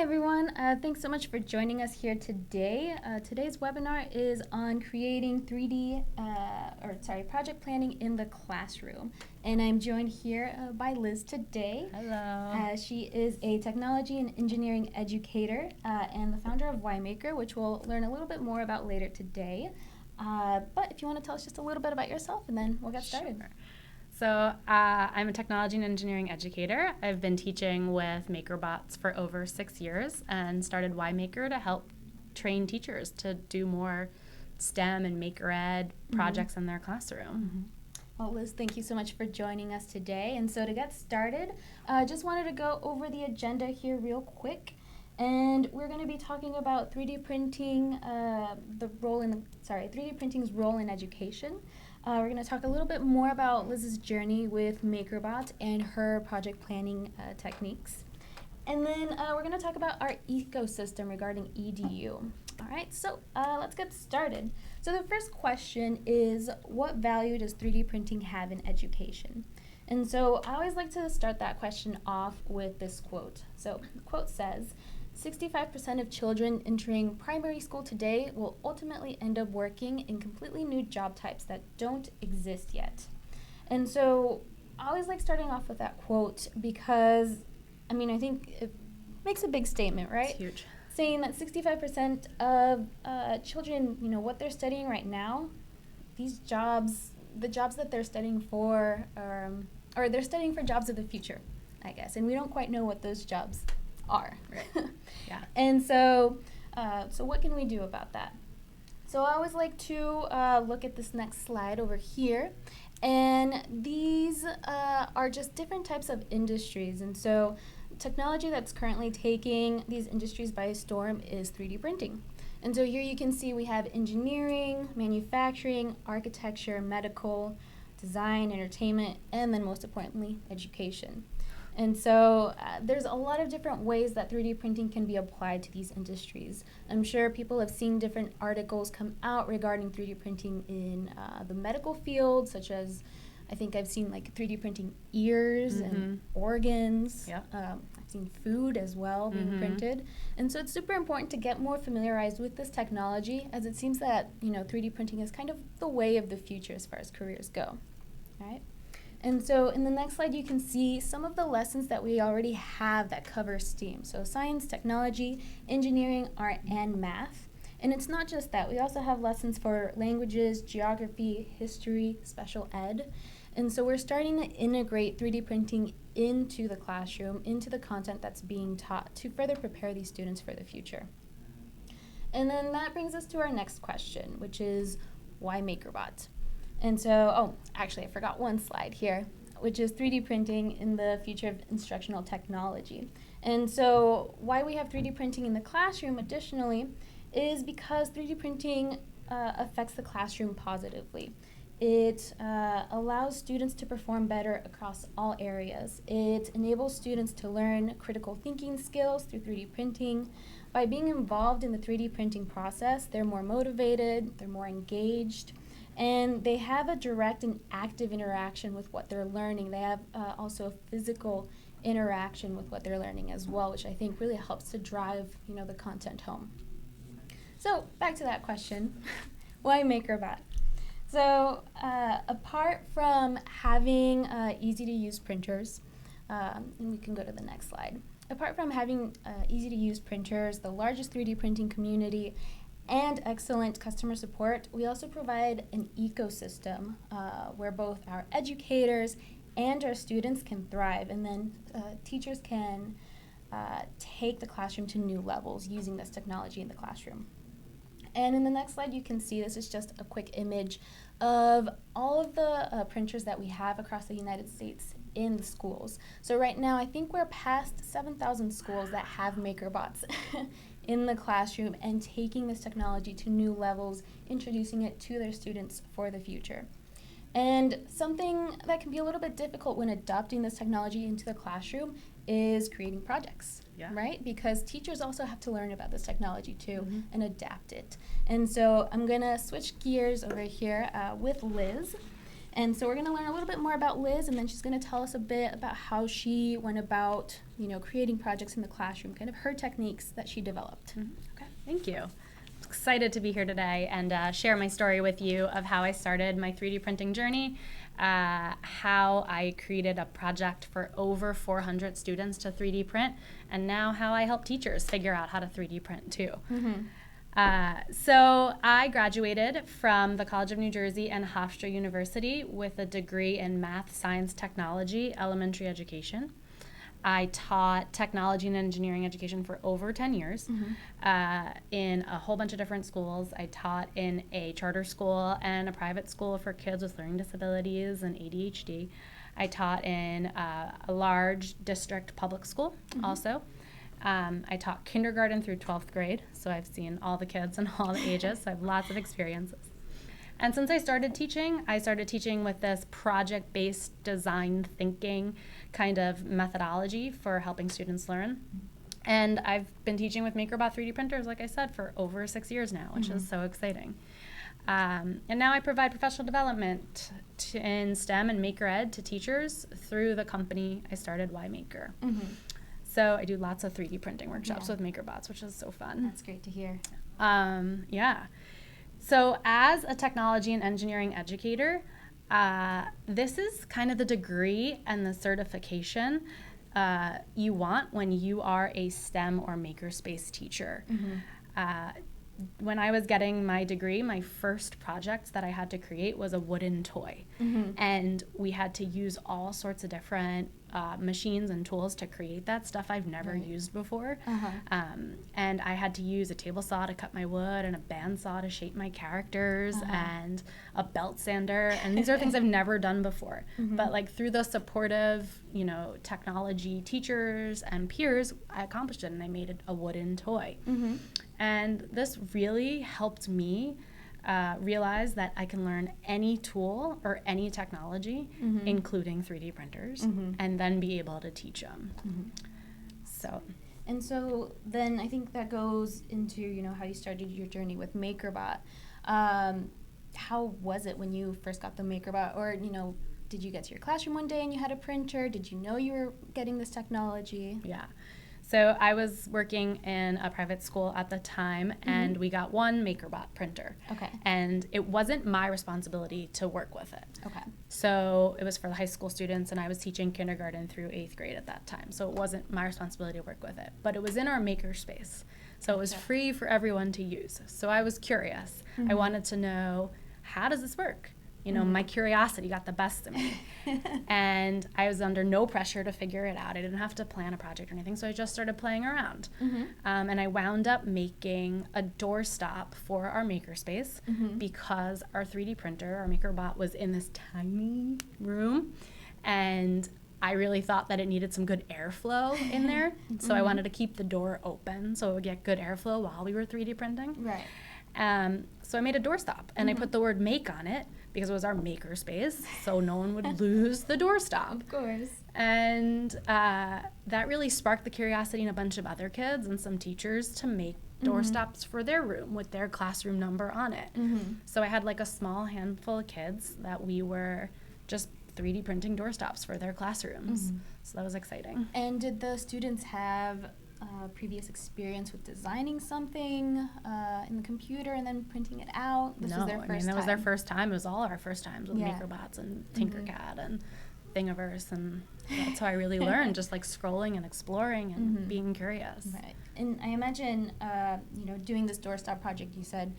everyone. Thanks so much for joining us here today. Today's webinar is on creating project planning in the classroom. And I'm joined here by Liz today. Hello. She is a technology and engineering educator and the founder of YMaker, which we'll learn a little bit more about later today. But if you want to tell us just a little bit about yourself, and then we'll get started. Sure. So I'm a technology and engineering educator. I've been teaching with MakerBots for over 6 years and started YMaker to help train teachers to do more STEM and Maker Ed projects in their classroom. Well, Liz, thank you so much for joining us today. And so to get started, I just wanted to go over the agenda here real quick. And we're going to be talking about 3D printing, 3D printing's role in education. We're going to talk a little bit more about Liz's journey with MakerBot and her project planning techniques. And then we're going to talk about our ecosystem regarding EDU. All right, so let's get started. So the first question is, what value does 3D printing have in education? And so I always like to start that question off with this quote. So the quote says, 65% of children entering primary school today will ultimately end up working in completely new job types that don't exist yet. And so I always like starting off with that quote because, I think it makes a big statement, right? It's huge. Saying that 65% of children, what they're studying right now, these jobs, the jobs that they're studying for, or they're studying for jobs of the future, I guess. And we don't quite know what those jobs are. Right. Yeah. And so what can we do about that? So I always like to look at this next slide over here. And these are just different types of industries. And so technology that's currently taking these industries by storm is 3D printing. And so here you can see we have engineering, manufacturing, architecture, medical, design, entertainment, and then most importantly, education. And so there's a lot of different ways that 3D printing can be applied to these industries. I'm sure people have seen different articles come out regarding 3D printing in the medical field, such as I think I've seen like 3D printing ears and organs. Yep. I've seen food as well being printed. And so it's super important to get more familiarized with this technology, as it seems that 3D printing is kind of the way of the future as far as careers go. All right. And so in the next slide, you can see some of the lessons that we already have that cover STEAM. So science, technology, engineering, art, and math. And it's not just that. We also have lessons for languages, geography, history, special ed. And so we're starting to integrate 3D printing into the classroom, into the content that's being taught to further prepare these students for the future. And then that brings us to our next question, which is, why MakerBot? And so, actually I forgot one slide here, which is 3D printing in the future of instructional technology. And so why we have 3D printing in the classroom additionally is because 3D printing affects the classroom positively. It allows students to perform better across all areas. It enables students to learn critical thinking skills through 3D printing. By being involved in the 3D printing process, they're more motivated, they're more engaged, and they have a direct and active interaction with what they're learning. They have also a physical interaction with what they're learning as well, which I think really helps to drive, the content home. So back to that question, why MakerBot? So apart from having easy-to-use printers, and we can go to the next slide. Apart from having easy-to-use printers, the largest 3D printing community, and excellent customer support, we also provide an ecosystem where both our educators and our students can thrive, and then teachers can take the classroom to new levels using this technology in the classroom. And in the next slide, you can see this is just a quick image of all of the printers that we have across the United States in the schools. So right now, I think we're past 7,000 schools that have MakerBots in the classroom and taking this technology to new levels, introducing it to their students for the future. And something that can be a little bit difficult when adopting this technology into the classroom is creating projects, right? Because teachers also have to learn about this technology too and adapt it. And so I'm gonna switch gears over here with Liz. And so we're going to learn a little bit more about Liz, and then she's going to tell us a bit about how she went about, creating projects in the classroom, kind of her techniques that she developed. Okay, thank you. Excited to be here today and share my story with you of how I started my 3D printing journey, how I created a project for over 400 students to 3D print, and now how I help teachers figure out how to 3D print too. So I graduated from the College of New Jersey and Hofstra University with a degree in math, science, technology, elementary education. I taught technology and engineering education for over 10 years in a whole bunch of different schools. I taught in a charter school and a private school for kids with learning disabilities and ADHD. I taught in a large district public school also. I taught kindergarten through 12th grade, so I've seen all the kids and all the ages, so I have lots of experiences. And since I started teaching with this project-based design thinking kind of methodology for helping students learn. And I've been teaching with MakerBot 3D printers, like I said, for over 6 years now, which is so exciting. And now I provide professional development in STEM and Maker Ed to teachers through the company I started, YMaker. So I do lots of 3D printing workshops with MakerBots, which is so fun. That's great to hear. So as a technology and engineering educator, this is kind of the degree and the certification you want when you are a STEM or makerspace teacher. When I was getting my degree, my first project that I had to create was a wooden toy. And we had to use all sorts of different machines and tools to create that stuff I've never used before. And I had to use a table saw to cut my wood and a bandsaw to shape my characters and a belt sander. And these are things I've never done before. But like through the supportive, technology teachers and peers, I accomplished it and I made a wooden toy. And this really helped me realize that I can learn any tool or any technology, including 3D printers, and then be able to teach them. And so then I think that goes into, how you started your journey with MakerBot. How was it when you first got the MakerBot? Or, did you get to your classroom one day and you had a printer? Did you know you were getting this technology? Yeah. So I was working in a private school at the time, and we got one MakerBot printer. And it wasn't my responsibility to work with it. So it was for the high school students, and I was teaching kindergarten through 8th grade at that time. So it wasn't my responsibility to work with it. But it was in our makerspace. So it was free for everyone to use. So I was curious. I wanted to know, how does this work? My curiosity got the best of me. And I was under no pressure to figure it out. I didn't have to plan a project or anything, so I just started playing around. And I wound up making a doorstop for our makerspace because our 3D printer, our MakerBot, was in this tiny room. And I really thought that it needed some good airflow in there. So I wanted to keep the door open so it would get good airflow while we were 3D printing. So I made a doorstop, and I put the word make on it because it was our maker space, so no one would lose the doorstop. Of course. And that really sparked the curiosity in a bunch of other kids and some teachers to make doorstops for their room with their classroom number on it. So I had like a small handful of kids that we were just 3D printing doorstops for their classrooms. So that was exciting. And did the students have previous experience with designing something in the computer and then printing it out? This was their first time. That was their first time. It was all our first times with MakerBots and Tinkercad and Thingiverse, and that's how I really learned, just like scrolling and exploring and being curious. Right. And I imagine, doing this doorstop project, you said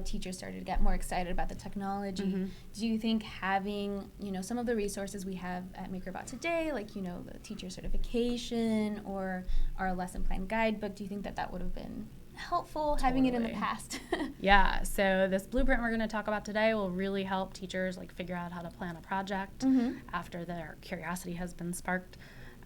teachers started to get more excited about the technology. Do you think having, some of the resources we have at MakerBot today, like, the teacher certification or our lesson plan guidebook, do you think that would have been helpful having it in the past? Yeah, so this blueprint we're going to talk about today will really help teachers like figure out how to plan a project after their curiosity has been sparked.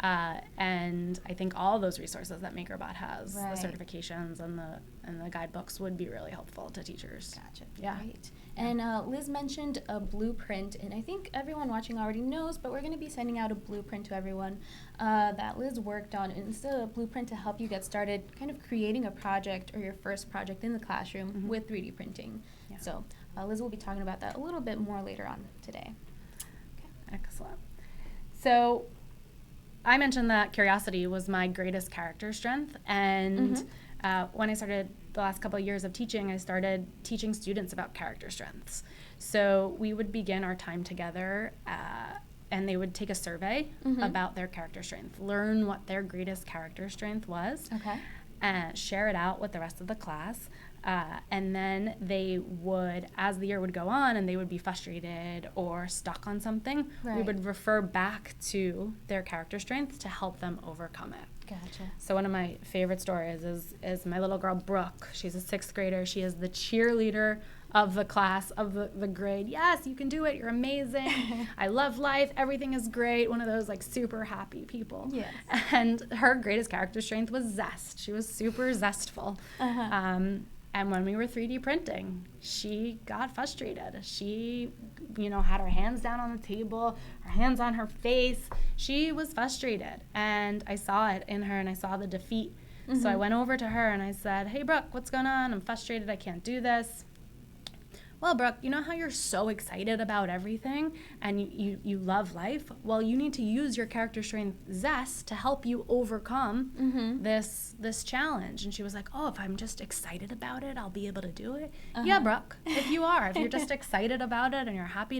And I think all those resources that MakerBot has, the certifications and the guidebooks, would be really helpful to teachers. Gotcha. Yeah. Great. And Liz mentioned a blueprint, and I think everyone watching already knows, but we're going to be sending out a blueprint to everyone that Liz worked on. And it's a blueprint to help you get started kind of creating a project or your first project in the classroom with 3D printing. Yeah. So Liz will be talking about that a little bit more later on today. So I mentioned that curiosity was my greatest character strength, and when I started the last couple of years of teaching, I started teaching students about character strengths. So we would begin our time together, and they would take a survey about their character strength, learn what their greatest character strength was, share it out with the rest of the class. And then they would, as the year would go on and they would be frustrated or stuck on something, we would refer back to their character strength to help them overcome it. Gotcha. So one of my favorite stories is my little girl, Brooke. She's a 6th grader. She is the cheerleader of the class, of the grade. Yes, you can do it. You're amazing. I love life. Everything is great. One of those like super happy people. Yes. And her greatest character strength was zest. She was super zestful. And when we were 3D printing, she got frustrated. She, had her hands down on the table, her hands on her face. She was frustrated. And I saw it in her, and I saw the defeat. So I went over to her and I said, "Hey, Brooke, what's going on? I'm frustrated. I can't do this." "Well, Brooke, you know how you're so excited about everything and you love life? Well, you need to use your character strength zest to help you overcome this challenge." And she was like, "Oh, if I'm just excited about it, I'll be able to do it." Yeah, Brooke, if you're just excited about it and you're happy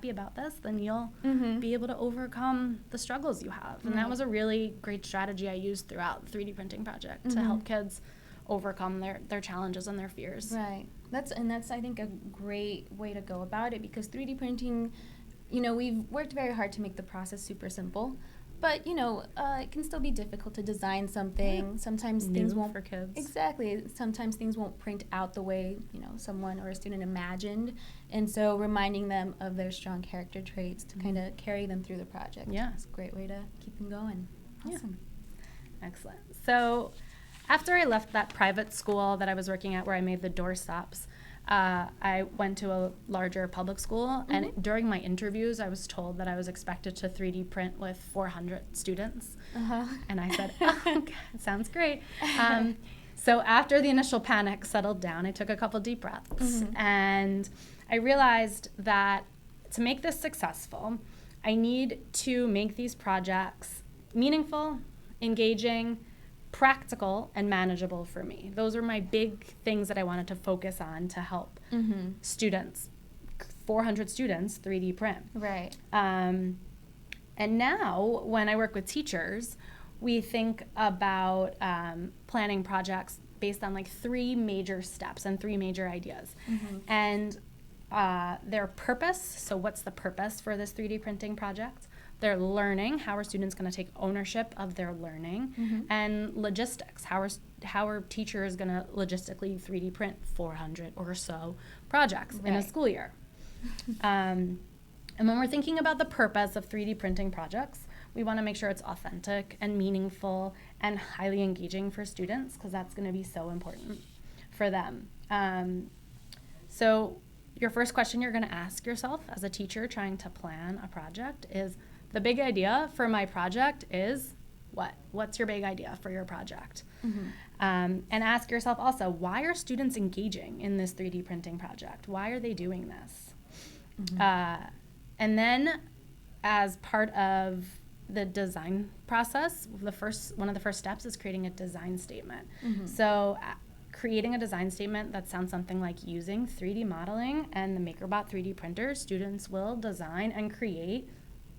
about this, then you'll be able to overcome the struggles you have. And that was a really great strategy I used throughout the 3D printing project to help kids overcome their challenges and their fears. Right. That's I think a great way to go about it, because 3D printing, we've worked very hard to make the process super simple, but it can still be difficult to design something. Sometimes things won't, for kids. Exactly. Sometimes things won't print out the way someone or a student imagined, and so reminding them of their strong character traits to kind of carry them through the project. Yeah, it's a great way to keep them going. Awesome. Yeah. Excellent. So after I left that private school that I was working at where I made the doorstops, I went to a larger public school, and during my interviews, I was told that I was expected to 3D print with 400 students. And I said, "Oh, okay, sounds great." So after the initial panic settled down, I took a couple deep breaths, and I realized that to make this successful, I need to make these projects meaningful, engaging, practical, and manageable for me. Those are my big things that I wanted to focus on to help students, 400 students, 3D print. Right. And now when I work with teachers, we think about planning projects based on like 3 major steps and 3 major ideas. And their purpose, so what's the purpose for this 3D printing project? Their learning, how are students going to take ownership of their learning? And logistics, how are teachers going to logistically 3D print 400 or so projects in a school year? And when we're thinking about the purpose of 3D printing projects, we want to make sure it's authentic and meaningful and highly engaging for students, because that's going to be so important for them. So your first question you're going to ask yourself as a teacher trying to plan a project is, the big idea for my project is what? What's your big idea for your project? And ask yourself also, why are students engaging in this 3D printing project? Why are they doing this? And then as part of the design process, one of the first steps is creating a design statement. So creating a design statement that sounds something like using 3D modeling and the MakerBot 3D printer, students will design and create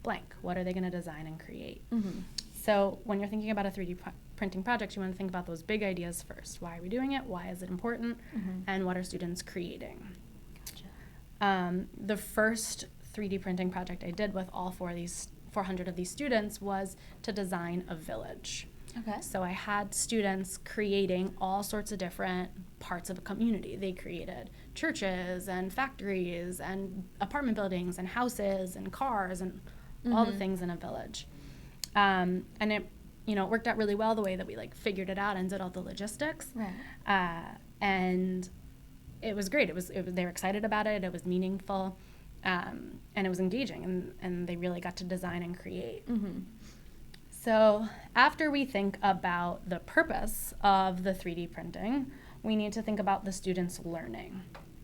blank. What are they going to design and create? So when you're thinking about a 3D printing project, you want to think about those big ideas first. Why are we doing it? Why is it important? And what are students creating? Gotcha. The first 3D printing project I did with all 400 of these students was to design a village. Okay. So I had students creating all sorts of different parts of a community. They created churches and factories and apartment buildings and houses and cars and all the things in a village. And it, it worked out really well the way that we figured it out and did all the logistics. Right. And it was great. They were excited about it. It was meaningful, and it was engaging, and they really got to design and create. So after we think about the purpose of the 3D printing, we need to think about the students' learning.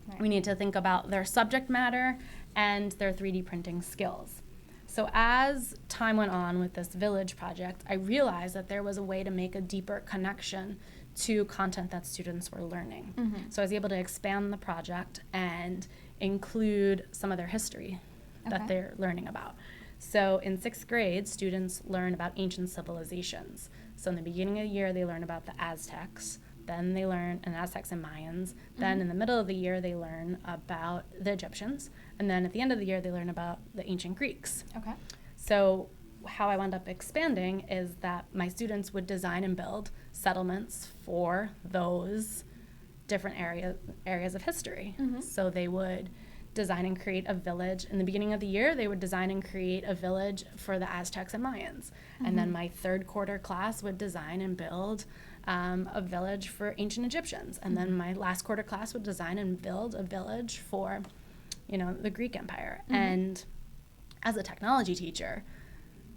Right. We need to think about their subject matter and their 3D printing skills. So as time went on with this village project, I realized that there was a way to make a deeper connection to content that students were learning. So I was able to expand the project and include some of their history that they're learning about. So in 6th grade, students learn about ancient civilizations. So in the beginning of the year, they learn about the Aztecs. Then they learn Aztecs and Mayans. Then in the middle of the year, they learn about the Egyptians. And then at the end of the year, they learn about the ancient Greeks. Okay. So how I wound up expanding is that my students would design and build settlements for those different areas of history. So they would design and create a village. In the beginning of the year, they would design and create a village for the Aztecs and Mayans. And then my 3rd quarter class would design and build a village for ancient Egyptians. And then my last quarter class would design and build a village for, the Greek Empire. And as a technology teacher,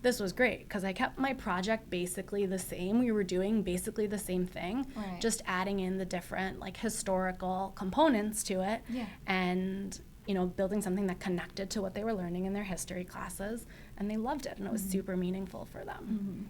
this was great because I kept my project basically the same. We were doing basically the same thing, just adding in the different historical components to it, and building something that connected to what they were learning in their history classes, and they loved it, and it was super meaningful for them.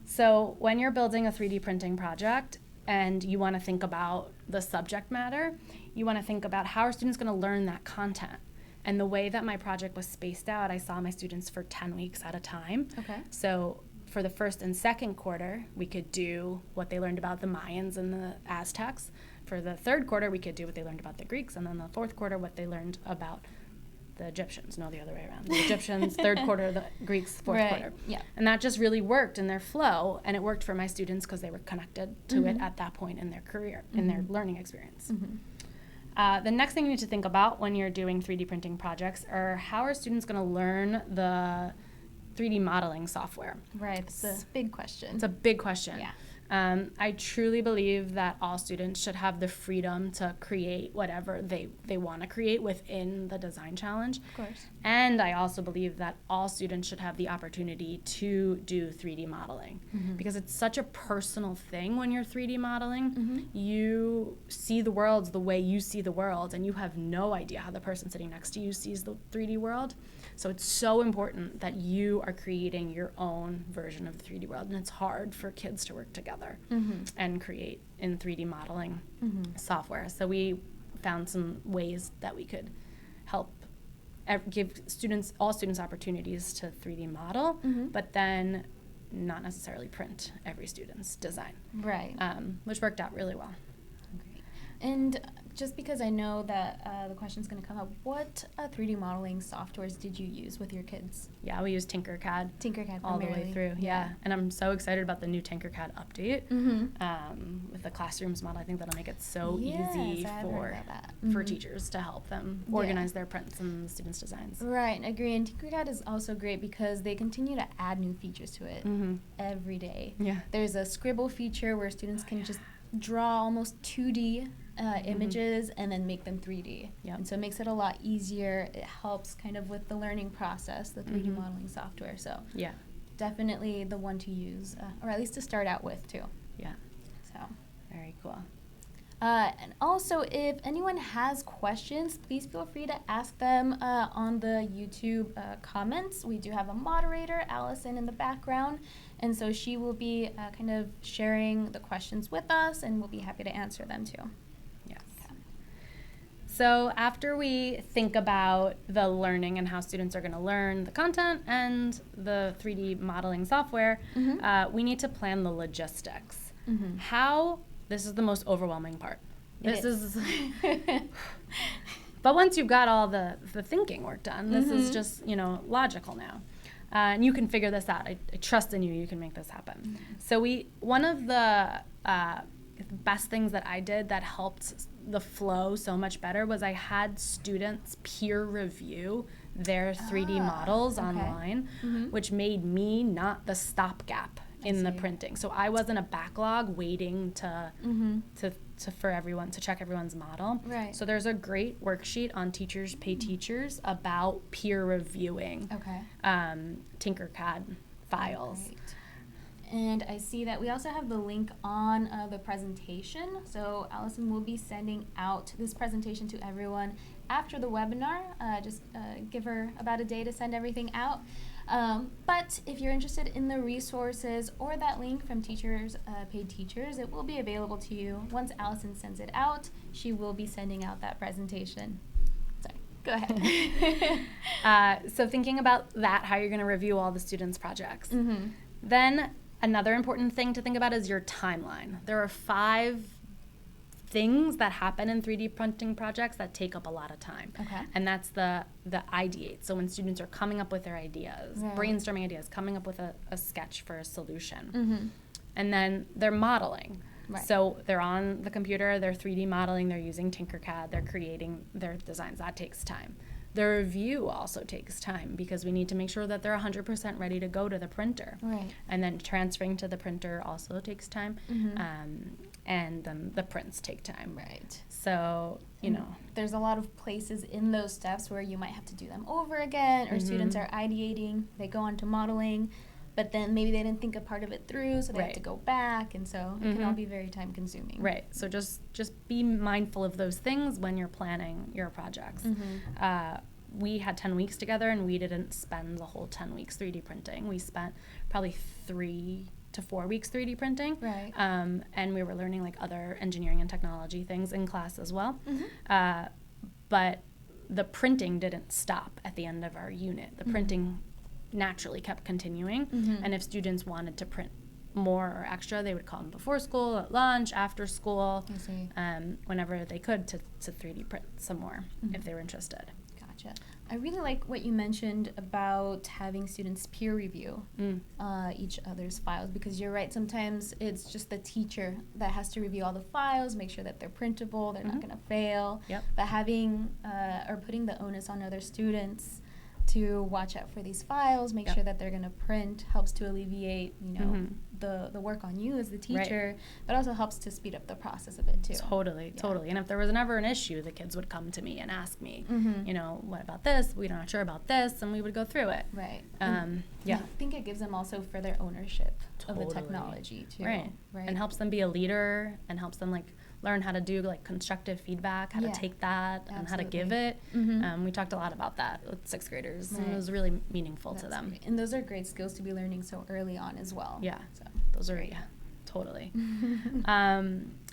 So when you're building a 3D printing project and you want to think about the subject matter, you want to think about how are students going to learn that content. And the way that my project was spaced out, I saw my students for 10 weeks at a time. So for the 1st and 2nd quarter, we could do what they learned about the Mayans and the Aztecs. For the 3rd quarter, we could do what they learned about the Greeks. And then the 4th quarter, what they learned about the Egyptians. No, the other way around. The Egyptians, 3rd quarter, the Greeks, 4th quarter. And that just really worked in their flow. And it worked for my students because they were connected to it at that point in their career, in their learning experience. The next thing you need to think about when you're doing 3D printing projects are how are students going to learn the 3D modeling software? Right, it's a big question. It's a big question. I truly believe that all students should have the freedom to create whatever they want to create within the design challenge. Of course. And I also believe that all students should have the opportunity to do 3D modeling because it's such a personal thing when you're 3D modeling. You see the world the way you see the world, and you have no idea how the person sitting next to you sees the 3D world. So it's so important that you are creating your own version of the 3D world, and it's hard for kids to work together and create in 3D modeling software. So we found some ways that we could help give all students opportunities to 3D model, but then not necessarily print every student's design. Right. Which worked out really well. Great. And just because I know that the question's going to come up, what 3D modeling softwares did you use with your kids? Yeah, we used Tinkercad. Tinkercad all the way through. Yeah. And I'm so excited about the new Tinkercad update with the classrooms model. I think that'll make it so easy for teachers to help them organize their prints and students' designs. Right, agree. And Tinkercad is also great because they continue to add new features to it every day. There's a scribble feature where students can just draw almost 2D images and then make them 3D. And so it makes it a lot easier. It helps kind of with the learning process, the 3D modeling software. So definitely the one to use, or at least to start out with too. So very cool. And also, if anyone has questions, please feel free to ask them on the YouTube comments. We do have a moderator, Allison, in the background, and so she will be kind of sharing the questions with us, and we'll be happy to answer them too. Yes. So after we think about the learning and how students are going to learn the content and the 3D modeling software, we need to plan the logistics. This is the most overwhelming part. This is but once you've got all the thinking work done, this is just, logical now. And you can figure this out. I trust in you. You can make this happen. So one of the best things that I did that helped the flow so much better was I had students peer review their 3D models online, which made me not the stopgap in the printing. So I wasn't a backlog waiting for everyone to check everyone's model. Right. So there's a great worksheet on Teachers Pay Teachers about peer reviewing Tinkercad files. And I see that we also have the link on the presentation. So Allison will be sending out this presentation to everyone after the webinar. Just give her about a day to send everything out. But if you're interested in the resources or that link from Teachers, Paid Teachers, it will be available to you. Once Allison sends it out, she will be sending out that presentation. Sorry, go ahead. So thinking about that, how you're going to review all the students' projects. Mm-hmm. Then another important thing to think about is your timeline. There are 5 things that happen in 3D printing projects that take up a lot of time. Okay. And that's the ideate. So when students are coming up with their ideas, Right. brainstorming ideas, coming up with a sketch for a solution. Mm-hmm. And then they're modeling. Right. So they're on the computer, they're 3D modeling, they're using Tinkercad, they're creating their designs. That takes time. The review also takes time because we need to make sure that they're 100% ready to go to the printer. Right. And then transferring to the printer also takes time. Mm-hmm. And then the prints take time. Right. So, you know. There's a lot of places in those steps where you might have to do them over again, or students are ideating, they go on to modeling, but then maybe they didn't think a part of it through, so they have to go back, and so it can all be very time consuming. Right. So just be mindful of those things when you're planning your projects. We had 10 weeks together, and we didn't spend the whole 10 weeks 3D printing. We spent probably 3 to 4 weeks 3D printing. Right. And we were learning like other engineering and technology things in class as well. But the printing didn't stop at the end of our unit. The printing naturally kept continuing. And if students wanted to print more or extra, they would come before school, at lunch, after school, I see. whenever they could to 3D print some more if they were interested. Gotcha. I really like what you mentioned about having students peer review each other's files, because you're right, sometimes it's just the teacher that has to review all the files, make sure that they're printable, they're not going to fail. Yep. But having or putting the onus on other students to watch out for these files, make sure that they're going to print, helps to alleviate, you know, the work on you as the teacher, but also helps to speed up the process of it too. Totally. And if there was ever an issue, the kids would come to me and ask me, you know, what about this? We're not sure about this, and we would go through it. Right. I think it gives them also further ownership of the technology too. Right. And helps them be a leader, and helps them like learn how to do like constructive feedback, how to take that and how to give it. We talked a lot about that with 6th graders, and it was really meaningful to them. Great. And those are great skills to be learning so early on as well. Yeah, so those are totally.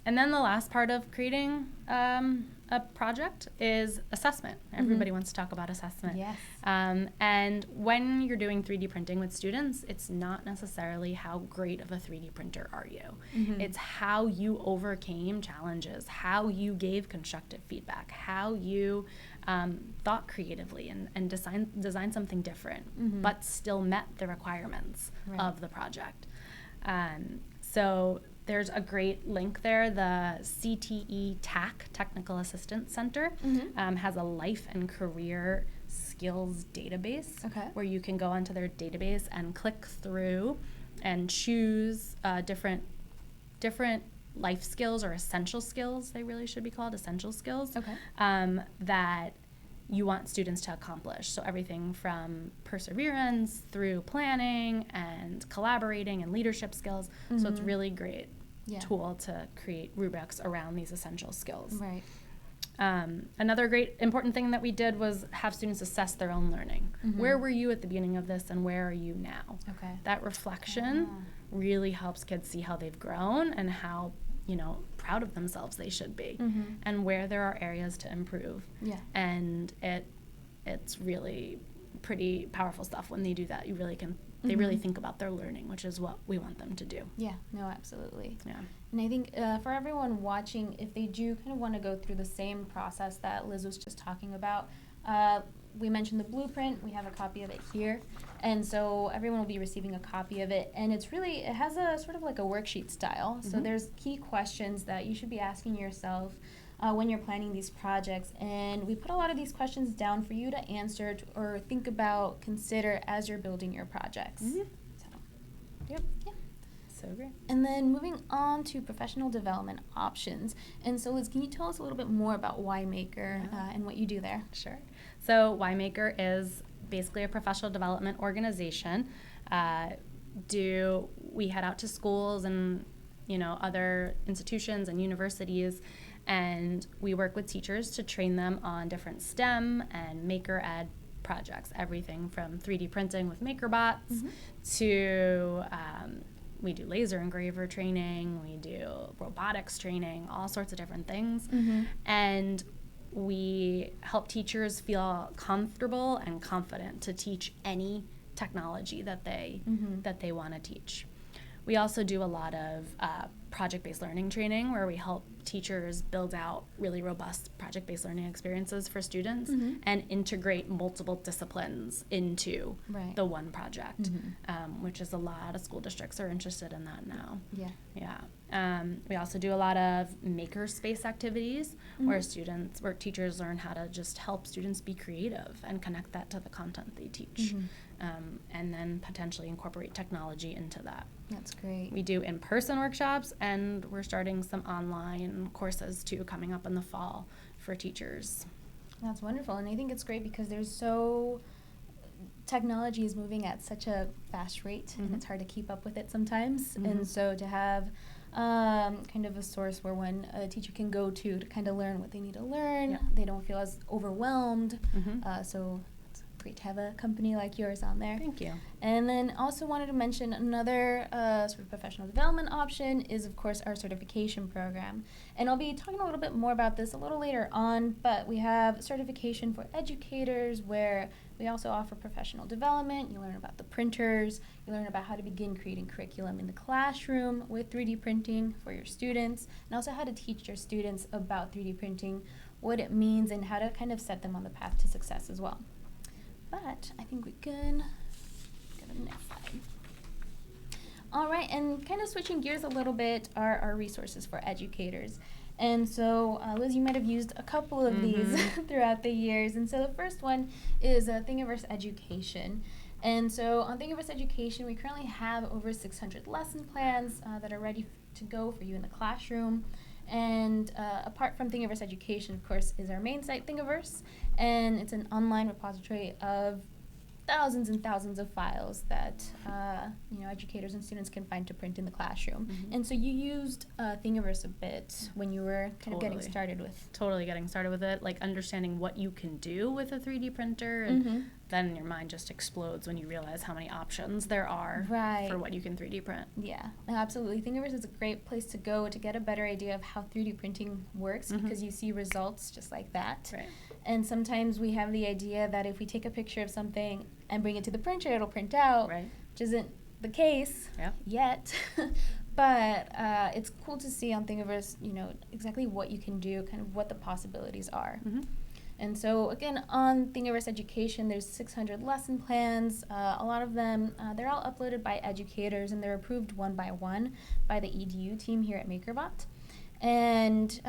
And then the last part of creating a project is assessment. Everybody wants to talk about assessment. Yes. And when you're doing 3D printing with students, it's not necessarily how great of a 3D printer are you. It's how you overcame challenges, how you gave constructive feedback, how you thought creatively and designed something different, but still met the requirements of the project. So there's a great link there. The CTE TAC, Technical Assistance Center, has a life and career skills database where you can go onto their database and click through and choose different life skills, or essential skills, they really should be called, essential skills, that you want students to accomplish. So everything from perseverance through planning and collaborating and leadership skills. So it's really great tool to create rubrics around these essential skills. Right. Another great important thing that we did was have students assess their own learning. Where were you at the beginning of this, and where are you now? That reflection really helps kids see how they've grown and how, you know, proud of themselves they should be, and where there are areas to improve. And it's really pretty powerful stuff when they do that. You really can, they really think about their learning, which is what we want them to do. Yeah, no, absolutely. Yeah. And I think for everyone watching, if they do kind of want to go through the same process that Liz was just talking about, we mentioned the blueprint. We have a copy of it here. And so everyone will be receiving a copy of it. And it's really, it has a sort of like a worksheet style. So there's key questions that you should be asking yourself when you're planning these projects. And we put a lot of these questions down for you to answer or think about, consider as you're building your projects. So, Yep. Yeah. So great. And then moving on to professional development options. And so Liz, can you tell us a little bit more about YMaker and what you do there? Sure. So YMaker is basically a professional development organization. we head out to schools and, other institutions and universities, and we work with teachers to train them on different STEM and Maker Ed projects, everything from 3D printing with MakerBots to we do laser engraver training, we do robotics training, all sorts of different things. And we help teachers feel comfortable and confident to teach any technology that they want to teach. We also do a lot of project-based learning training where we help teachers build out really robust project-based learning experiences for students and integrate multiple disciplines into the one project, which is a lot of school districts are interested in that now. We also do a lot of makerspace activities where teachers learn how to just help students be creative and connect that to the content they teach, and then potentially incorporate technology into that. That's great. We do in-person workshops, and we're starting some online courses too coming up in the fall for teachers. That's wonderful, and I think it's great because technology is moving at such a fast rate, and it's hard to keep up with it sometimes. And so to have kind of a source where when a teacher can go to kind of learn what they need to learn, they don't feel as overwhelmed. So it's great to have a company like yours on there. Thank you. And then also wanted to mention another sort of professional development option is, of course, our certification program. And I'll be talking a little bit more about this a little later on, but we have certification for educators where we also offer professional development. You learn about the printers. You learn about how to begin creating curriculum in the classroom with 3D printing for your students, and also how to teach your students about 3D printing, what it means, and how to kind of set them on the path to success as well. But I think we can go to the next slide. All right, and kind of switching gears a little bit are our resources for educators. And so, Liz, you might have used a couple of these throughout the years. And so the first one is Thingiverse Education. And so on Thingiverse Education, we currently have over 600 lesson plans that are ready to go for you in the classroom. And apart from Thingiverse Education, of course, is our main site, Thingiverse. And it's an online repository of thousands and thousands of files that educators and students can find to print in the classroom. And so you used Thingiverse a bit when you were kind of getting started with. Totally getting started with it, like understanding what you can do with a 3D printer, and then your mind just explodes when you realize how many options there are for what you can 3D print. Yeah, absolutely. Thingiverse is a great place to go to get a better idea of how 3D printing works because you see results just like that. Right. And sometimes we have the idea that if we take a picture of something and bring it to the printer, it'll print out, which isn't the case yet. But it's cool to see on Thingiverse, exactly what you can do, kind of what the possibilities are. And so, again, on Thingiverse Education, there's 600 lesson plans. A lot of them, they're all uploaded by educators, and they're approved one by one by the EDU team here at MakerBot. And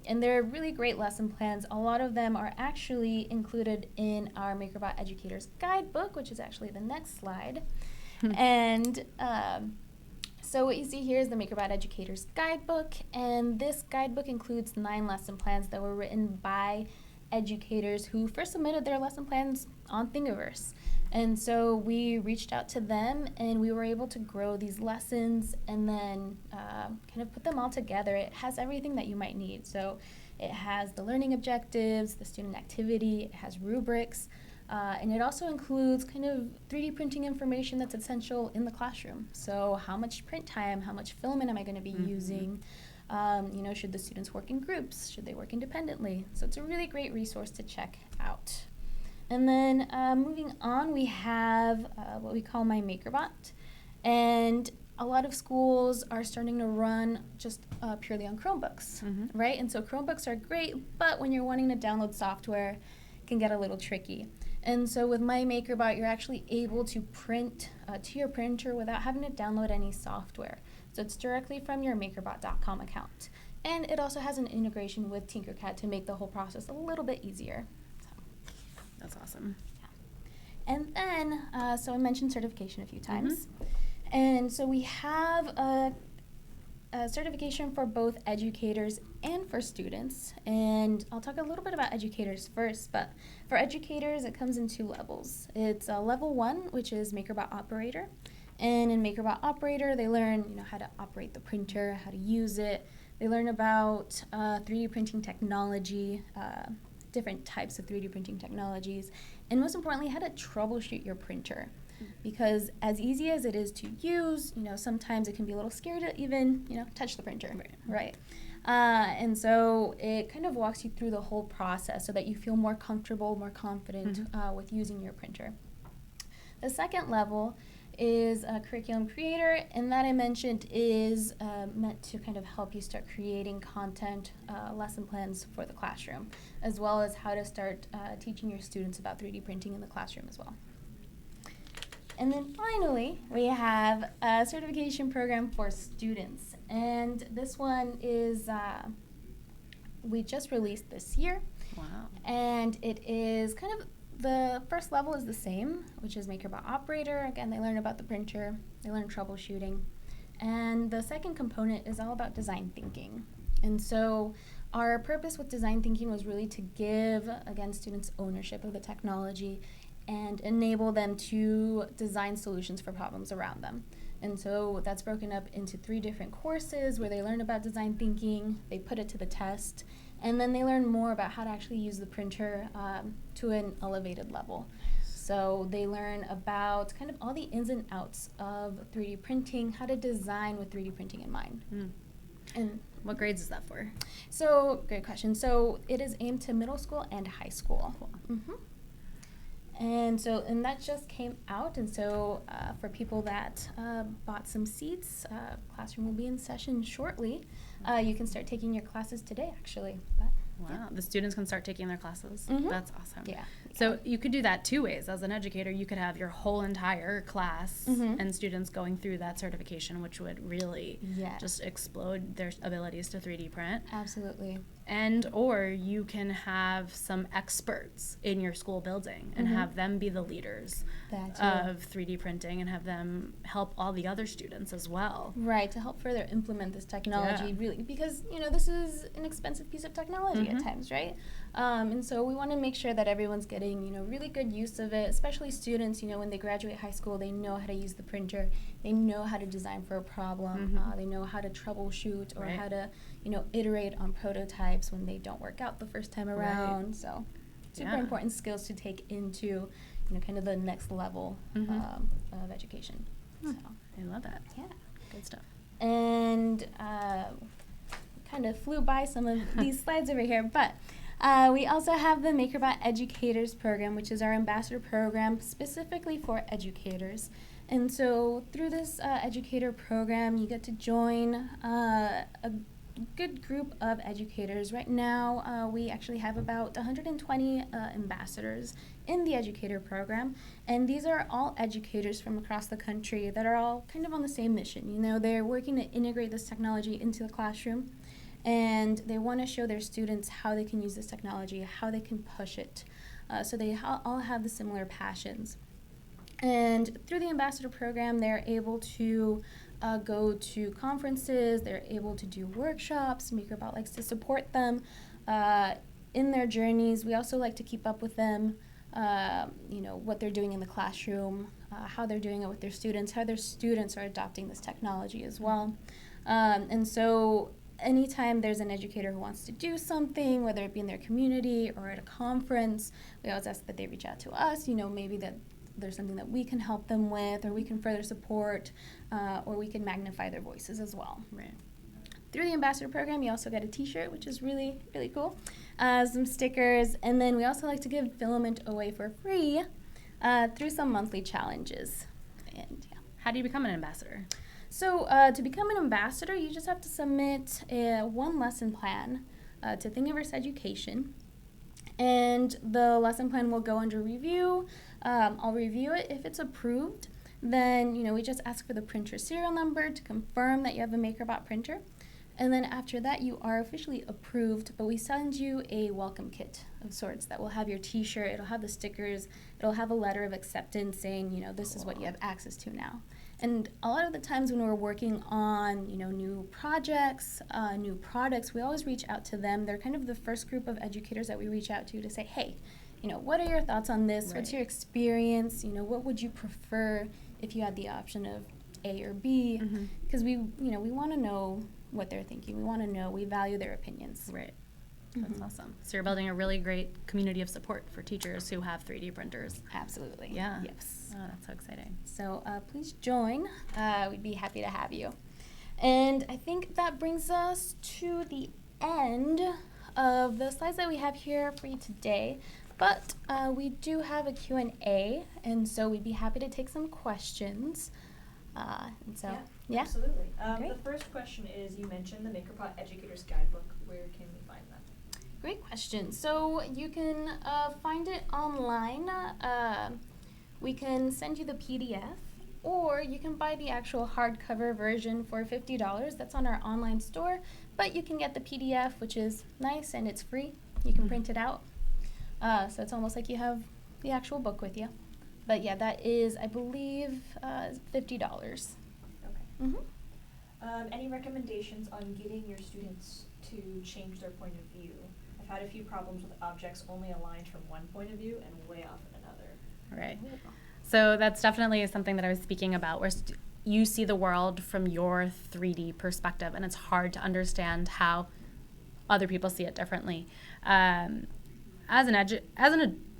they're really great lesson plans. A lot of them are actually included in our MakerBot Educators Guidebook, which is actually the next slide. And so what you see here is the MakerBot Educators Guidebook, and this guidebook includes 9 lesson plans that were written by educators who first submitted their lesson plans on Thingiverse. And so we reached out to them, and we were able to grow these lessons and then kind of put them all together. It has everything that you might need. So it has the learning objectives, the student activity, it has rubrics, and it also includes kind of 3D printing information that's essential in the classroom. So how much print time, how much filament am I going to be using? Should the students work in groups? Should they work independently? So it's a really great resource to check out. And then moving on, we have what we call My MakerBot. And a lot of schools are starting to run just purely on Chromebooks, right? And so Chromebooks are great, but when you're wanting to download software, it can get a little tricky. And so with My MakerBot, you're actually able to print to your printer without having to download any software. So it's directly from your MakerBot.com account. And it also has an integration with Tinkercad to make the whole process a little bit easier. That's awesome. Yeah. And then, so I mentioned certification a few times. And so we have a certification for both educators and for students. And I'll talk a little bit about educators first, but for educators, it comes in 2 levels. It's level 1, which is MakerBot Operator. And in MakerBot Operator, they learn, how to operate the printer, how to use it. They learn about 3D printing technology, different types of 3D printing technologies, and most importantly, how to troubleshoot your printer. Because as easy as it is to use, sometimes it can be a little scary to even, touch the printer. Right. And so it kind of walks you through the whole process so that you feel more comfortable, more confident with using your printer. The second level is a curriculum creator, and that I mentioned is meant to kind of help you start creating content, lesson plans for the classroom, as well as how to start teaching your students about 3D printing in the classroom as well. And then finally, we have a certification program for students, and this one is we just released this year. Wow. And it is kind of, the first level is the same, which is MakerBot Operator. Again, they learn about the printer, they learn troubleshooting. And the second component is all about design thinking. And so our purpose with design thinking was really to give, again, students ownership of the technology and enable them to design solutions for problems around them. And so that's broken up into 3 different courses where they learn about design thinking, they put it to the test, and then they learn more about how to actually use the printer to an elevated level. So they learn about kind of all the ins and outs of 3D printing, how to design with 3D printing in mind. And what grades is that for? So, great question. So it is aimed to middle school and high school. Cool. And that just came out, and so for people that bought some seats, classroom will be in session shortly. You can start taking your classes today, actually. But, wow, yeah. The students can start taking their classes. That's awesome. Yeah. So you could do that 2 ways. As an educator, you could have your whole entire class and students going through that certification, which would really just explode their abilities to 3D print. Absolutely. And or you can have some experts in your school building and have them be the leaders of 3D printing and have them help all the other students as well. Right, to help further implement this technology, really, because, this is an expensive piece of technology at times, right? And so we want to make sure that everyone's getting, really good use of it, especially students, when they graduate high school, they know how to use the printer, they know how to design for a problem, they know how to troubleshoot or how to, iterate on prototypes when they don't work out the first time around. So super important skills to take into, kind of the next level of education. So I love that. Yeah. Good stuff. And kind of flew by some of these slides over here, but we also have the MakerBot Educators program, which is our ambassador program specifically for educators. And so through this educator program, you get to join a good group of educators. Right now, we actually have about 120 ambassadors in the educator program, and these are all educators from across the country that are all kind of on the same mission. They're working to integrate this technology into the classroom, and they want to show their students how they can use this technology, how they can push it, so they all have the similar passions. And through the ambassador program, they're able to go to conferences, they're able to do workshops. MakerBot likes to support them in their journeys. We also like to keep up with them, what they're doing in the classroom, how they're doing it with their students, how their students are adopting this technology as well. And so anytime there's an educator who wants to do something, whether it be in their community or at a conference, we always ask that they reach out to us, maybe that there's something that we can help them with, or we can further support, or we can magnify their voices as well. Right. Through the ambassador program, you also get a t-shirt, which is really, really cool, some stickers, and then we also like to give filament away for free through some monthly challenges. And How do you become an ambassador? So to become an ambassador, you just have to submit one lesson plan to Thingiverse Education, and the lesson plan will go under review. I'll review it. If it's approved, then we just ask for the printer serial number to confirm that you have a MakerBot printer. And then after that, you are officially approved, but we send you a welcome kit of sorts that will have your t-shirt, it'll have the stickers, it'll have a letter of acceptance saying, this is what you have access to now. And a lot of the times when we're working on, new projects, new products, we always reach out to them. They're kind of the first group of educators that we reach out to say, hey, what are your thoughts on this? Right. What's your experience? What would you prefer if you had the option of A or B? Because we want to know what they're thinking. We want to know. We value their opinions. Right. That's awesome. So you're building a really great community of support for teachers who have 3D printers. Absolutely. Yeah. Yes. Oh, that's so exciting. So please join. We'd be happy to have you. And I think that brings us to the end of the slides that we have here for you today. But we do have a Q&A, and so we'd be happy to take some questions. Yeah. Absolutely. Great. The first question is, you mentioned the MakerBot Educator's Guidebook. Where can we find that? Great question. So you can find it online. We can send you the PDF, or you can buy the actual hardcover version for $50. That's on our online store. But you can get the PDF, which is nice and it's free. You can print it out. So it's almost like you have the actual book with you. But yeah, that is, I believe, $50. Okay. Any recommendations on getting your students to change their point of view? I've had a few problems with objects only aligned from one point of view and way off in another. Right. So that's definitely something that I was speaking about, where you see the world from your 3D perspective, and it's hard to understand how other people see it differently.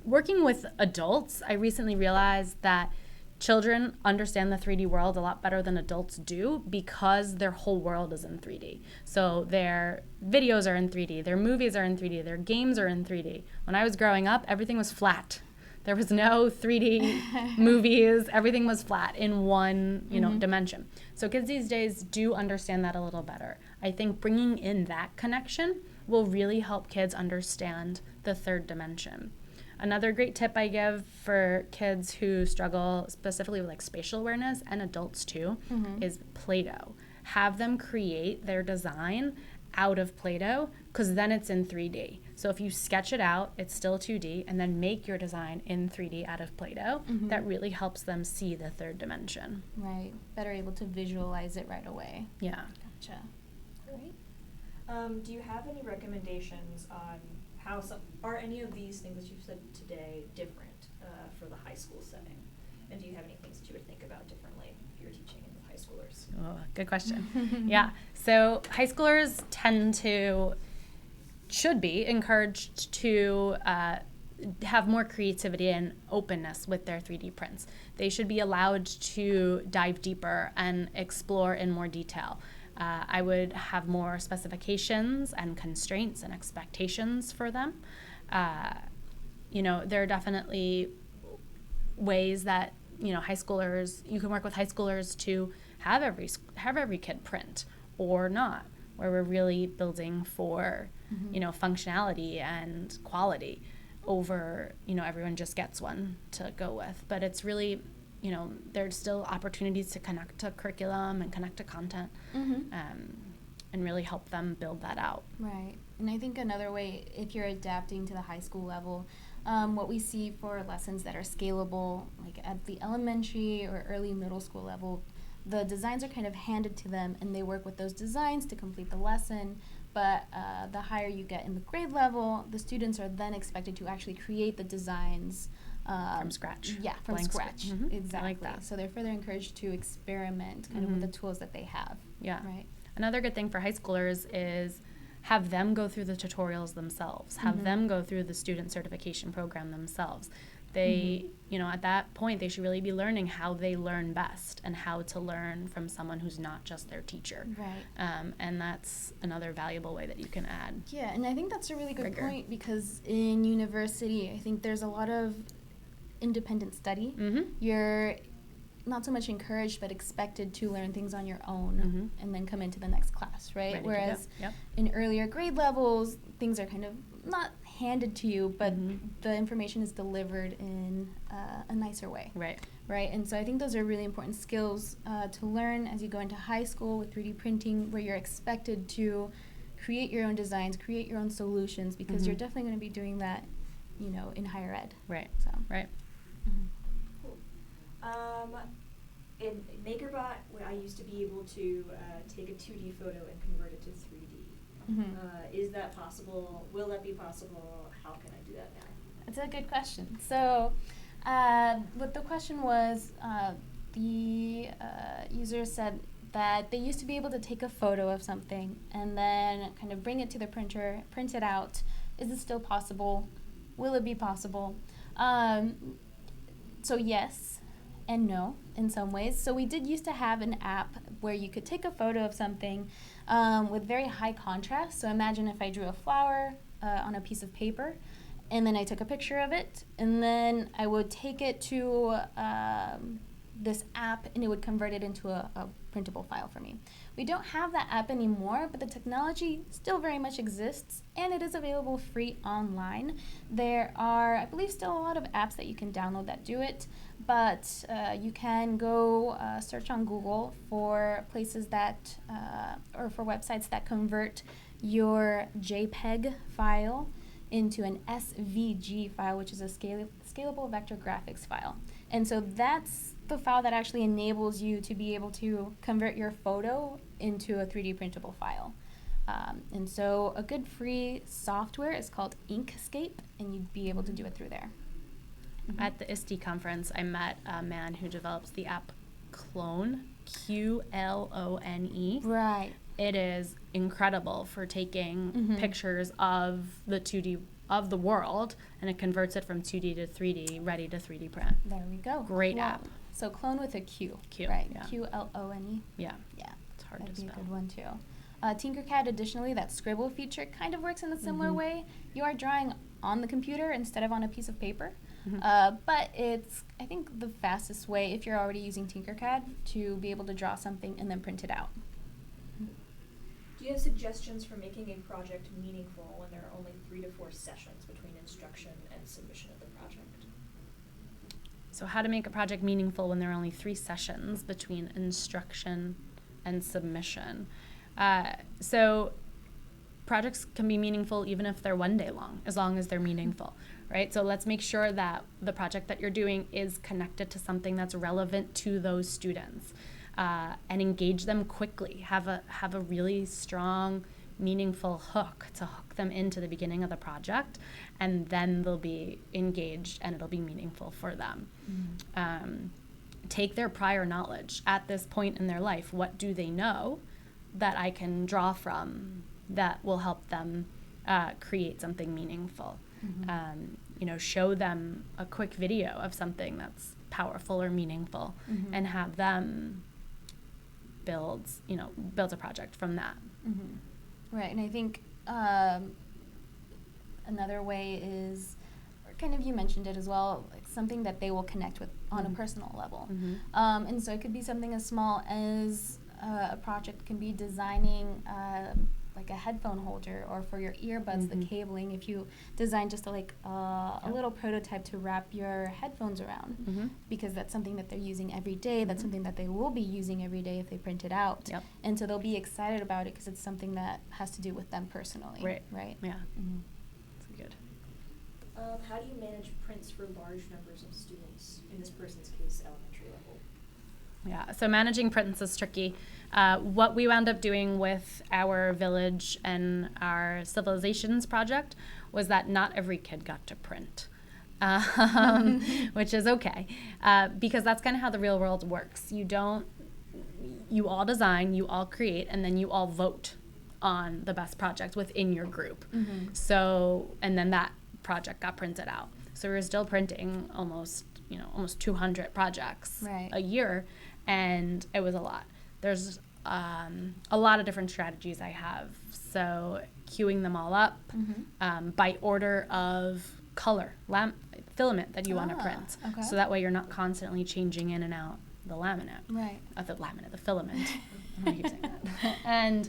Working with adults, I recently realized that children understand the 3D world a lot better than adults do because their whole world is in 3D. So their videos are in 3D, their movies are in 3D, their games are in 3D. When I was growing up, everything was flat. There was no 3D movies. Everything was flat in one, dimension. So kids these days do understand that a little better. I think bringing in that connection will really help kids understand the third dimension. Another great tip I give for kids who struggle specifically with like spatial awareness, and adults too, is Play-Doh. Have them create their design out of Play-Doh, because then it's in 3D. So if you sketch it out, it's still 2D, and then make your design in 3D out of Play-Doh, that really helps them see the third dimension. Right. Better able to visualize it right away. Yeah. Gotcha. Great. Do you have any recommendations on how are any of these things that you've said today different for the high school setting? And do you have any things that you would think about differently if you're teaching in high schoolers? Oh, good question. Yeah. So high schoolers should be encouraged to have more creativity and openness with their 3D prints. They should be allowed to dive deeper and explore in more detail. I would have more specifications and constraints and expectations for them. There are definitely ways that high schoolers, you can work with high schoolers to have every kid print or not, where we're really building for functionality and quality over everyone just gets one to go with. But it's really there's still opportunities to connect to curriculum and connect to content, and really help them build that out. Right. And I think another way, if you're adapting to the high school level, what we see for lessons that are scalable, like at the elementary or early middle school level, the designs are kind of handed to them, and they work with those designs to complete the lesson. But the higher you get in the grade level, the students are then expected to actually create the designs from scratch. Yeah, from Blank scratch. Exactly. I like that. So they're further encouraged to experiment kind of with the tools that they have. Yeah. Right. Another good thing for high schoolers is have them go through the tutorials themselves. Have them go through the student certification program themselves. They, at that point, they should really be learning how they learn best and how to learn from someone who's not just their teacher. Right. And that's another valuable way that you can add. Yeah, and I think that's a really good rigor. point, because in university, I think there's a lot of independent study. You're not so much encouraged, but expected to learn things on your own and then come into the next class, right? Ready Whereas to go. in earlier grade levels, things are kind of not handed to you, but the information is delivered in a nicer way. Right, and so I think those are really important skills to learn as you go into high school with 3D printing, where you're expected to create your own designs, create your own solutions, because you're definitely going to be doing that, in higher ed. Right. So. Right. Cool. In MakerBot, I used to be able to take a 2D photo and convert it to 3D. Is that possible? Will that be possible? How can I do that now? It's a good question. So, what the question was, the user said that they used to be able to take a photo of something and then kind of bring it to the printer, print it out. Is it still possible? Will it be possible? So yes and no in some ways. So we did used to have an app where you could take a photo of something with very high contrast. So imagine if I drew a flower on a piece of paper, and then I took a picture of it, and then I would take it to this app, and it would convert it into a printable file for me. We don't have that app anymore, but the technology still very much exists, and it is available free online. There are, I believe, still a lot of apps that you can download that do it, but you can go search on Google for places that, or for websites that convert your JPEG file into an SVG file, which is a scalable vector graphics file. And so that's the file that actually enables you to be able to convert your photo into a 3D printable file. And so a good free software is called Inkscape, and you'd be able to do it through there. At the ISTE conference, I met a man who develops the app Clone, Qlone. Right. It is incredible for taking pictures of the 2D of the world, and it converts it from 2D to 3D, ready to 3D print. There we go. Great Clone. app. So Clone with a Q. Q, Right. yeah. Qlone. Yeah. Yeah. It's hard That'd to be spell. a good one too. Tinkercad, additionally, that scribble feature kind of works in a similar way. You are drawing on the computer instead of on a piece of paper. But it's, I think, the fastest way, if you're already using Tinkercad, to be able to draw something and then print it out. Do you have suggestions for making a project meaningful when there are only 3 to 4 sessions between instruction and submission of the project? So how to make a project meaningful when there are only 3 sessions between instruction and submission. So projects can be meaningful even if they're 1 day long, as long as they're meaningful, right? So let's make sure that the project that you're doing is connected to something that's relevant to those students, and engage them quickly. Have a really strong, meaningful hook to hook them into the beginning of the project, and then they'll be engaged and it'll be meaningful for them. Take their prior knowledge at this point in their life. What do they know that I can draw from that will help them create something meaningful? Show them a quick video of something that's powerful or meaningful, and have them build a project from that. Right, and I think another way is, or kind of you mentioned it as well, like something that they will connect with on a personal level. And so it could be something as small as a project can be designing like a headphone holder, or for your earbuds, the cabling, if you design just a little prototype to wrap your headphones around, because that's something that they're using every day, that's something that they will be using every day if they print it out. And so they'll be excited about it because it's something that has to do with them personally. Right? Yeah. That's good. How do you manage prints for large numbers of students, in this person's case, elementary level? Yeah, so managing prints is tricky. What we wound up doing with our village and our civilizations project was that not every kid got to print, which is okay, because that's kind of how the real world works. You all design, you all create, and then you all vote on the best project within your group. So, and then that project got printed out. So we were still printing almost 200 projects a year, and it was a lot. There's a lot of different strategies I have. So queuing them all up by order of color, filament that you want to print. So that way you're not constantly changing in and out the laminate. The filament. I'm not using that. And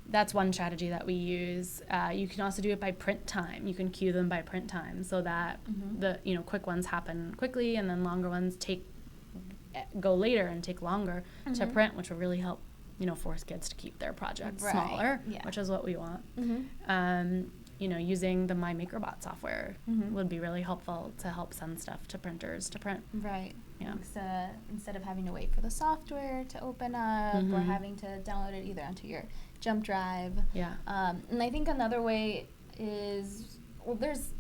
that's one strategy that we use. You can also do it by print time. You can queue them by print time so that the quick ones happen quickly, and then longer ones go later and take longer to print, which will really help force kids to keep their projects smaller, which is what we want. Using the My MakerBot software would be really helpful to help send stuff to printers to print. Yeah. So instead of having to wait for the software to open up or having to download it either onto your jump drive. And I think another way is Well, there's,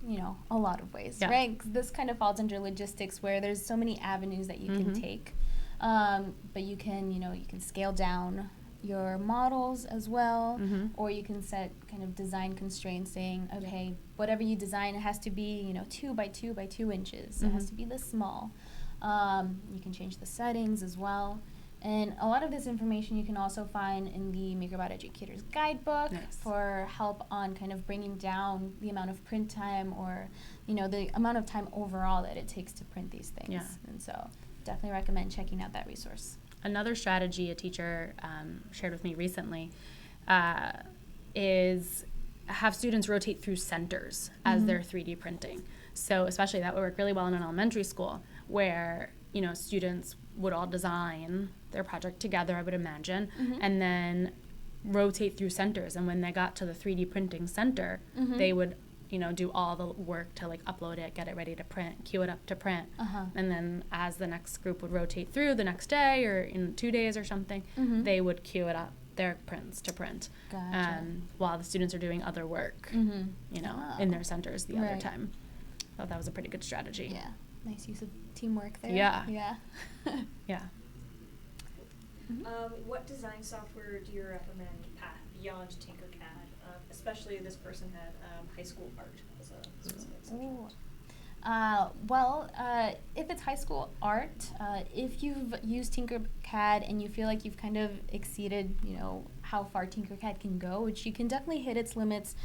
a lot of ways, Yeah. right? 'Cause this kind of falls under logistics where there's so many avenues that you can take. But you can, you can scale down your models as well, or you can set kind of design constraints saying, okay, whatever you design, it has to be, 2 by 2 by 2 inches. It has to be this small. You can change the settings as well. And a lot of this information you can also find in the MakerBot Educator's Guidebook for help on kind of bringing down the amount of print time or, the amount of time overall that it takes to print these things. Yeah. And so definitely recommend checking out that resource. Another strategy a teacher shared with me recently is have students rotate through centers as they're 3D printing. So especially that would work really well in an elementary school where, students would all design their project together, I would imagine, and then rotate through centers. And when they got to the 3D printing center, they would, do all the work to like upload it, get it ready to print, queue it up to print. And then as the next group would rotate through the next day or in 2 days or something, they would queue it up, their prints to print. Gotcha. While the students are doing other work, in their centers the other time. I thought that was a pretty good strategy. Yeah. Nice use of teamwork there. Yeah. Yeah. Yeah. What design software do you recommend, Pat, beyond Tinkercad? Especially this person had high school art as a specific subject. If it's high school art, if you've used Tinkercad and you feel like you've kind of exceeded, how far Tinkercad can go, which you can definitely hit its limits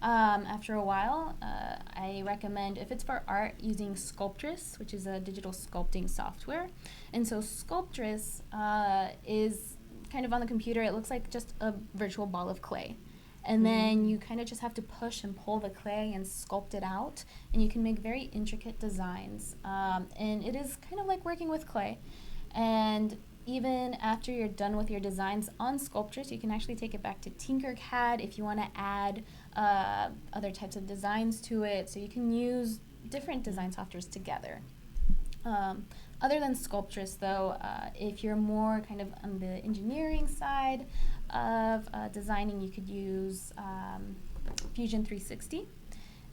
after a while, I recommend, if it's for art, using Sculptress, which is a digital sculpting software. And so Sculptress is kind of on the computer. It looks like just a virtual ball of clay. And then you kind of just have to push and pull the clay and sculpt it out. And you can make very intricate designs. And it is kind of like working with clay. And even after you're done with your designs on Sculptress, you can actually take it back to Tinkercad if you want to add other types of designs to it. So you can use different design softwares together. Other than Sculptress, though, if you're more kind of on the engineering side of designing, you could use Fusion 360.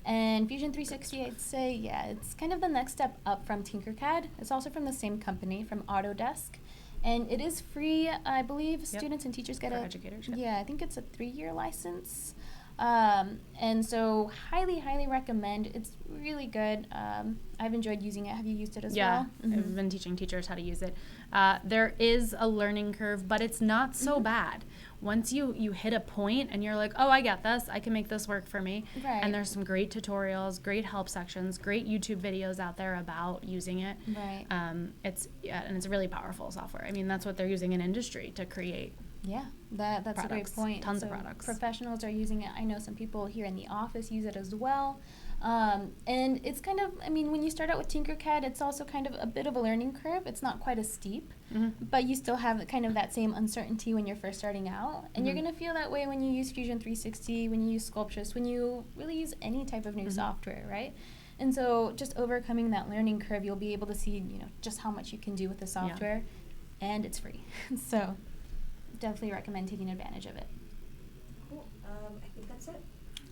And Fusion 360, I'd say, it's kind of the next step up from Tinkercad. It's also from the same company, from Autodesk. And it is free, I believe. Students and teachers get for educators. I think it's a 3-year license. And so highly, highly recommend. It's really good. I've enjoyed using it. Have you used it as well? Yeah, I've been teaching teachers how to use it. There is a learning curve, but it's not so bad. Once you hit a point and you're like, oh, I get this. I can make this work for me. Right. And there's some great tutorials, great help sections, great YouTube videos out there about using it. Right. And it's a really powerful software. I mean, that's what they're using in industry to create. Yeah, that's products, a great point. Tons of products. Professionals are using it. I know some people here in the office use it as well. And it's kind of, when you start out with Tinkercad, it's also kind of a bit of a learning curve. It's not quite as steep, but you still have kind of that same uncertainty when you're first starting out. And you're going to feel that way when you use Fusion 360, when you use Sculptress, when you really use any type of new software, right? And so just overcoming that learning curve, you'll be able to see, just how much you can do with the software. And it's free. So definitely recommend taking advantage of it. Cool. I think that's it.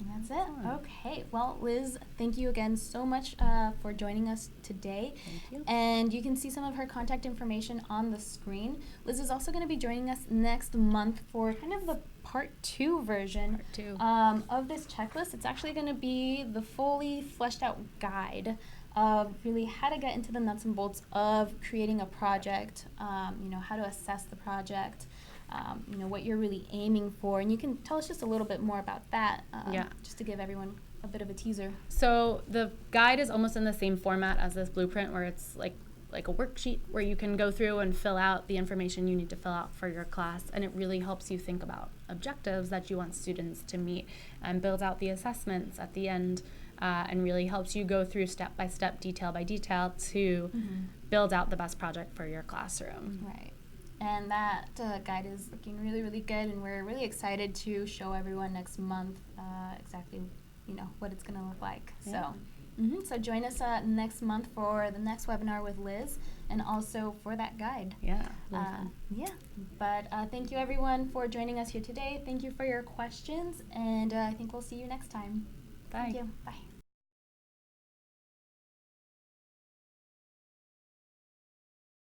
And that's it. Okay. Well, Liz, thank you again so much for joining us today. Thank you. And you can see some of her contact information on the screen. Liz is also going to be joining us next month for kind of the part 2 version of this checklist. It's actually going to be the fully fleshed out guide of really how to get into the nuts and bolts of creating a project, how to assess the project, what you're really aiming for. And you can tell us just a little bit more about that, just to give everyone a bit of a teaser. So the guide is almost in the same format as this blueprint, where it's like a worksheet where you can go through and fill out the information you need to fill out for your class. And it really helps you think about objectives that you want students to meet and build out the assessments at the end, and really helps you go through step by step, detail by detail to build out the best project for your classroom. Right. And that guide is looking really, really good, and we're really excited to show everyone next month exactly, what it's going to look like. Yeah. So join us next month for the next webinar with Liz, and also for that guide. Yeah. Really fun. But thank you everyone for joining us here today. Thank you for your questions, and I think we'll see you next time. Bye. Thank you. Bye.